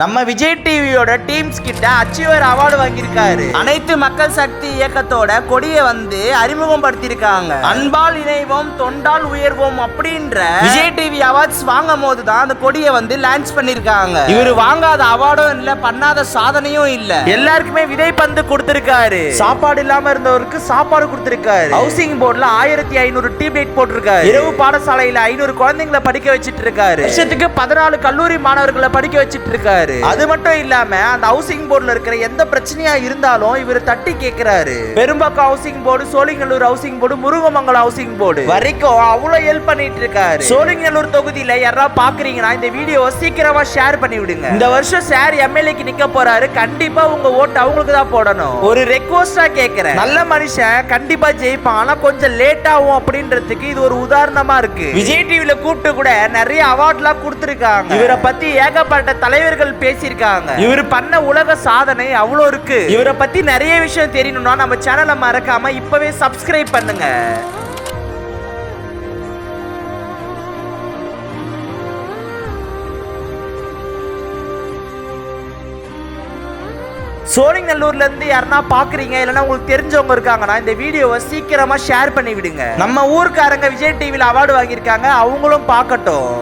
நம்ம விஜய் டிவியோட டீம்ஸ் கிட்ட அச்சீவர் அவார்டு வாங்கியிருக்காரு. அனைத்து மக்கள் சக்தி இயக்கத்தோட கொடியை அறிமுகம் படுத்திருக்காங்க. அன்பால் இணைவோம் தொண்டால் உயர்வோம் அப்படின்ற விஜய் டிவி அவார்ட்ஸ் வாங்கும் போதுதான் அந்த கொடியை லான்ச் பண்ணிருக்காங்க. இவர் வாங்காத அவார்டும் இல்ல, பண்ணாத சாதனையும் இல்ல. எல்லாருக்குமே விதைப்பந்து கொடுத்திருக்காரு. சாப்பாடு இல்லாம இருந்தவருக்கு சாப்பாடு கொடுத்திருக்காரு. ஹவுசிங் போர்டுல 1500 டியூப் லைட் போட்டிருக்காரு. இரவு பாடசாலையில 500 குழந்தைங்களை படிக்க வச்சிட்டு இருக்காரு. வருஷத்துக்கு 14 கல்லூரி மாணவர்களை படிக்க வச்சிட்டு இருக்காரு. அது மட்டும் இல்லாம அந்த ஹவுசிங் போர்டுல இருக்கிற எந்த பிரச்சனையா இருந்தாலும் இவர் தட்டி கேட்கிறாரு. Perumbakkam housing board, Sholinganallur housing board, Murugamangalam housing board வரைக்கும் அவ்வளவு ஹெல்ப் பண்ணிட்டு இருக்காரு. சோழிங்கநல்லூர் தொகுதியில யாராவது பாக்குறீங்கன்னா இந்த வீடியோவை சீக்கிரமா ஷேர் பண்ணி விடுங்க. இந்த வருஷம் சார் எம்எல்ஏக்கு நிக்க போறாரு. கண்டிப்பா உங்க ஓட்டு அவங்களுக்கு தான் போடணும். ஒரு ரெக்வஸ்டா கேக்குறேன், நல்ல மனுஷன் கண்டிப்பா ஜெயிப்பான், ஆனா கொஞ்சம் லேட் ஆகும் அப்படின்றதுக்கு இது ஒரு உதாரணமா இருக்கு. விஜய் டிவில கூப்பிட்டு கூட நிறைய அவார்ட்லாம் கொடுத்திருக்காங்க. இவரை பத்தி ஏகப்பட்ட தலைவர்கள் பேசியிருக்காங்க. இவர் பண்ண உலக சாதனை அவ்வளோ இருக்கு. இவரை பத்தி நிறைய விஷயம் தெரியணும்னா நம்ம சேனலை மறக்காம இப்பவே சப்ஸ்கிரைப் பண்ணுங்க. சோழிங்கநல்லூர்ல இருந்து யாருன்னா பாக்குறீங்க இல்லைன்னா உங்களுக்கு தெரிஞ்சவங்க இருக்காங்கன்னா இந்த வீடியோவை சீக்கிரமா ஷேர் பண்ணி விடுங்க. நம்ம ஊருக்காரங்க விஜய் டிவில அவார்டு வாங்கியிருக்காங்க, அவங்களும் பார்க்கட்டும்.